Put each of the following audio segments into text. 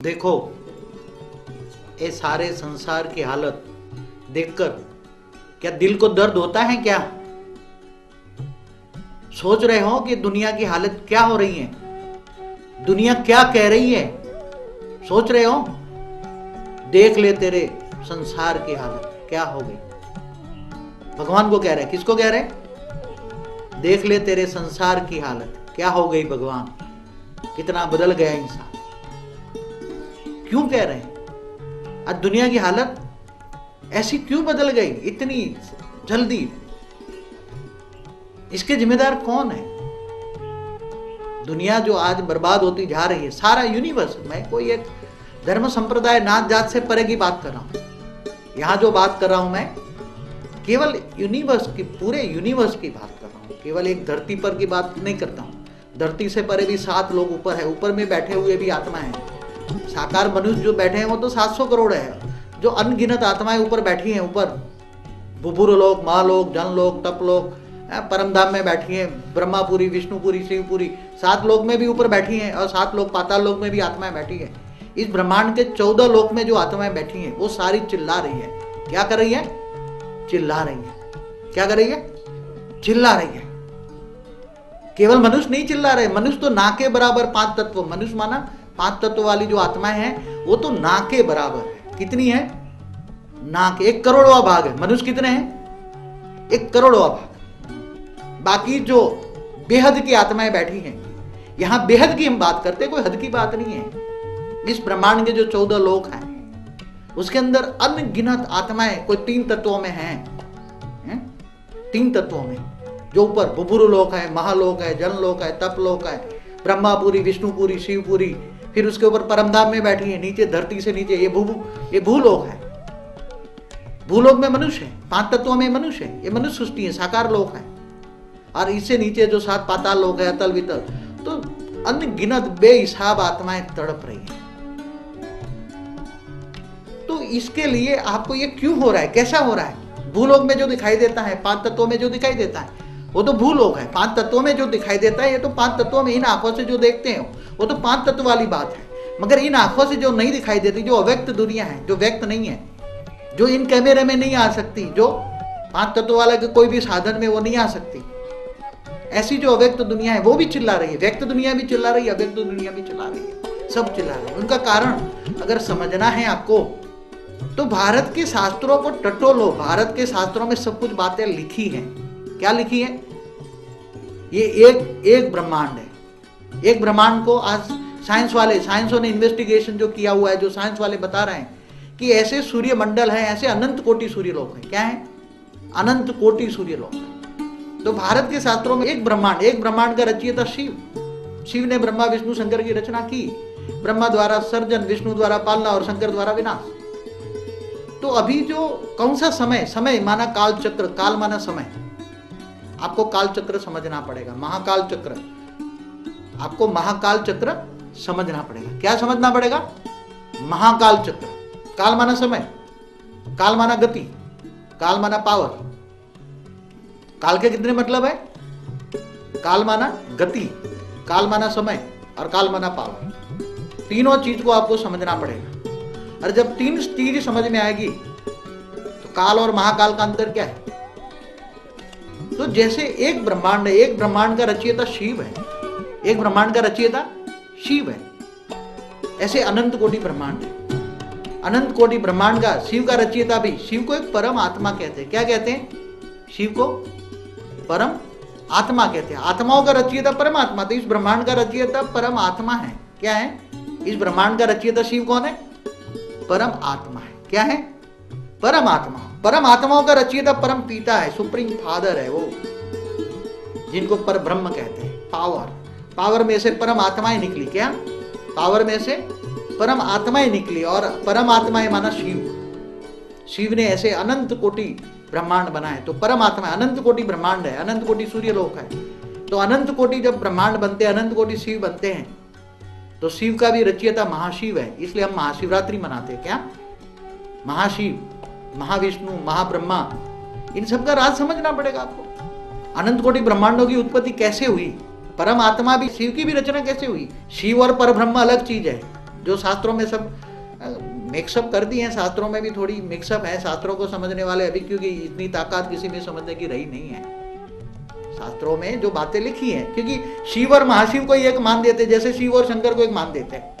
देखो, ये सारे संसार की हालत देखकर क्या दिल को दर्द होता है क्या? सोच रहे हो कि दुनिया की हालत क्या हो रही है, दुनिया क्या कह रही है? सोच रहे हो? देख ले तेरे संसार की हालत क्या हो गई। भगवान को कह रहे, किसको कह रहे? देख ले तेरे संसार की हालत क्या हो गई भगवान, कितना बदल गया इंसान। क्यों कह रहे हैं? आज दुनिया की हालत ऐसी क्यों बदल गई इतनी जल्दी? इसके जिम्मेदार कौन है? दुनिया जो आज बर्बाद होती जा रही है, सारा यूनिवर्स। मैं कोई एक धर्म संप्रदाय नात जात से परे की बात कर रहा हूं। यहां जो बात कर रहा हूं मैं केवल यूनिवर्स की, पूरे यूनिवर्स की बात कर रहा हूं। केवल एक धरती पर की बात नहीं करता हूं। धरती से परे भी 7 लोग ऊपर है, ऊपर में बैठे हुए भी आत्मा है। साकार मनुष्य जो बैठे हैं वो तो 700 करोड़ है। जो अनगिनत आत्माएं ऊपर बैठी हैं, ऊपर बुभुर लोक, महालोक, जनलोक, तपलोक, परमधाम में बैठी हैं, ब्रह्मापुरी, विष्णुपुरी, शिवपुरी, 7 लोक में भी ऊपर बैठी हैं, और 7 लोक पाताल लोक में भी आत्माएं बैठी हैं। इस ब्रह्मांड के 14 लोक में जो आत्माएं बैठी हैं वो सारी चिल्ला रही है। क्या कर रही है? चिल्ला रही है। क्या कर रही है? चिल्ला रही है। केवल मनुष्य नहीं चिल्ला रहे, मनुष्य तो ना के बराबर 5 तत्व, मनुष्य माना 5 तत्व वाली जो आत्माएं हैं वो तो ना के बराबर है। कितनी है? ना के 1 करोड़वा भाग है। मनुष्य कितने हैं? 1 करोड़वा भाग। बाकी जो बेहद की आत्माएं बैठी हैं, यहां बेहद की हम बात करते हैं, कोई हद की बात नहीं है। इस ब्रह्मांड के जो 14 लोक हैं उसके अंदर अनगिनत आत्माएं कोई 3 तत्वों में हैं, 3 तत्वों में। जो ऊपर बुभुर लोक है, महालोक है, जनलोक है, तपलोक है, ब्रह्मापुरी, विष्णुपुरी, शिवपुरी, फिर उसके ऊपर परमधाम में बैठी है, नीचे धरती से नीचे ये भूलोक है। भूलोक में मनुष्य है, 5 तत्वों में मनुष्य है, ये मनुष्य सृष्टि है, साकार लोक है। और इससे नीचे जो 7 पाताल लोक है, अतल वितल, तो अनगिनत बेहिसाब आत्माएं तड़प रही है। तो इसके लिए आपको ये क्यों हो रहा है, कैसा हो रहा है? भूलोक में जो दिखाई देता है, 5 तत्वों में जो दिखाई देता है वो तो भूलोक है। 5 तत्वों में जो दिखाई देता है ये तो 5 तत्वों में, इन आंखों से जो देखते हैं वो तो 5 तत्व वाली बात है। मगर इन आंखों से जो नहीं दिखाई देती, जो अव्यक्त दुनिया है, जो व्यक्त नहीं है, जो इन कैमरे में नहीं आ सकती, जो 5 तत्व वाला के कोई भी साधन में वो नहीं आ सकती, ऐसी जो अव्यक्त दुनिया है वो भी चिल्ला रही है। व्यक्त दुनिया भी चिल्ला रही है, अव्यक्त दुनिया भी चिल्ला रही है, सब चिल्ला रहे हैं। उनका कारण अगर समझना है आपको तो भारत के शास्त्रों को टटोलो। भारत के शास्त्रों में सब कुछ बातें लिखी हैं। क्या लिखी है? ये एक ब्रह्मांड है। एक ब्रह्मांड को आज साइंसों ने इन्वेस्टिगेशन जो किया हुआ है, जो साइंस वाले बता रहे हैं कि ऐसे सूर्य मंडल है, ऐसे अनंत कोटि सूर्य लोक है। क्या है? अनंत कोटि सूर्य लोक है। तो भारत के शास्त्रों में एक ब्रह्मांड का रचयिता शिव ने ब्रह्मा विष्णु शंकर की रचना की। ब्रह्मा द्वारा सर्जन, विष्णु द्वारा पालना और शंकर द्वारा विनाश। तो अभी जो कौन सा समय माना काल चक्र, काल माना समय। आपको काल चक्र समझना पड़ेगा, महाकाल चक्र। आपको महाकाल चक्र समझना पड़ेगा। क्या समझना पड़ेगा? महाकाल चक्र। काल माना समय, काल माना गति, काल माना पावर। काल के कितने मतलब है? काल माना गति, काल माना समय और काल माना पावर। तीनों चीज को आपको समझना पड़ेगा। और जब 3 चीज समझ में आएगी तो काल और महाकाल का अंतर क्या है? तो जैसे एक ब्रह्मांड है, एक ब्रह्मांड का रचयिता शिव है, एक ब्रह्मांड का रचयिता शिव है, ऐसे अनंत कोटि ब्रह्मांड है। अनंत कोटि ब्रह्मांड का शिव का रचयिता भी, शिव को एक परम आत्मा कहते हैं। क्या कहते हैं? शिव को परम आत्मा कहते हैं। आत्माओं का रचयिता परमात्मा। तो इस ब्रह्मांड का रचयिता परम आत्मा है। क्या है? इस ब्रह्मांड का रचयिता शिव कौन है? परम आत्मा है। क्या है? परम आत्मा। परम आत्माओं का रचयिता परम पिता है, सुप्रीम फादर है वो, जिनको पर ब्रह्म कहते हैं। पावर में से परम आत्माएं निकली। क्या? पावर में से परम आत्माएं निकली, और परम आत्माएं माना शिव ने ऐसे अनंत कोटि ब्रह्मांड बनाए। तो परम आत्मा अनंत कोटि ब्रह्मांड है, अनंत कोटि सूर्य लोक है। तो अनंत कोटि जब ब्रह्मांड बनते हैं, अनंत कोटि शिव बनते हैं, तो शिव का भी रचयिता महाशिव है। इसलिए हम महाशिवरात्रि मनाते हैं। क्या? महाशिव, महाविष्णु, महाब्रह्मा, इन सब का राज समझना पड़ेगा आपको। अनंत कोटि ब्रह्मांडों की उत्पत्ति कैसे हुई? परम आत्मा भी, शिव की भी रचना कैसे हुई? शिव और परब्रह्म अलग चीज है। जो शास्त्रों में सब मिक्सअप कर दिए हैं, शास्त्रों में भी थोड़ी मिक्सअप है, शास्त्रों को समझने वाले अभी, क्योंकि इतनी ताकत किसी में समझने की रही नहीं है। शास्त्रों में जो बातें लिखी हैं, क्योंकि शिव और महाशिव को एक मान देते, जैसे शिव और शंकर को एक मान देते हैं,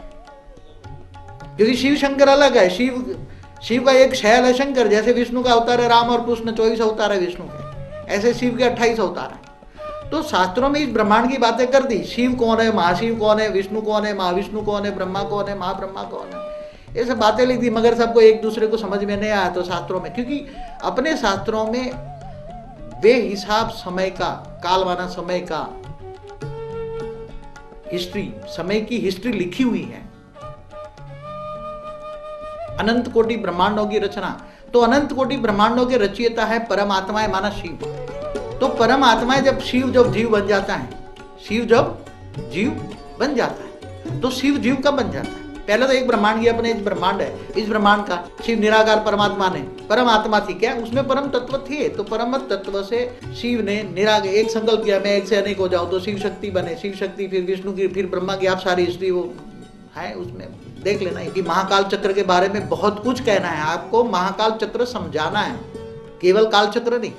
क्योंकि शिव शंकर अलग है। शिव का एक शैल है शंकर, जैसे विष्णु का अवतार है राम और कृष्ण 24 अवतार है विष्णु के, ऐसे शिव के 28 अवतार है। तो शास्त्रों में इस ब्रह्मांड की बातें कर दी, शिव कौन है, महाशिव कौन है, विष्णु कौन है, महाविष्णु कौन है, ब्रह्मा कौन है, महाब्रह्मा कौन है, ये सब बातें लिख दी, मगर सबको एक दूसरे को समझ में नहीं आया। तो शास्त्रों में, क्योंकि अपने शास्त्रों में बेहिसाब समय का, काल माना समय का, हिस्ट्री, समय की हिस्ट्री लिखी हुई है। अनंत कोटि ब्रह्मांडों की रचना, तो अनंत कोटि ब्रह्मांडों के रचयिता है परमात्मा है, माना शिव। तो परमात्मा जब जीव बन जाता है, शिव जब जीव बन जाता है, तो शिव जीव कब बन जाता है? पहले तो एक ब्रह्मांड की अपने ब्रह्मांड है, इस ब्रह्मांड का शिव निराकार परमात्मा ने, परमात्मा थी क्या, उसमें परम तत्व थे, तो परम तत्व से शिव ने निराकार एक संकल्प किया, मैं एक से अनेक हो जाऊं, तो शिव शक्ति बने, शिव शक्ति फिर विष्णु की, फिर ब्रह्मा की, आप सारी हिस्ट्री वो है उसमें देख लेना है कि महाकाल चक्र के बारे में बहुत कुछ कहना है आपको, महाकाल चक्र समझाना है, केवल काल चक्र नहीं।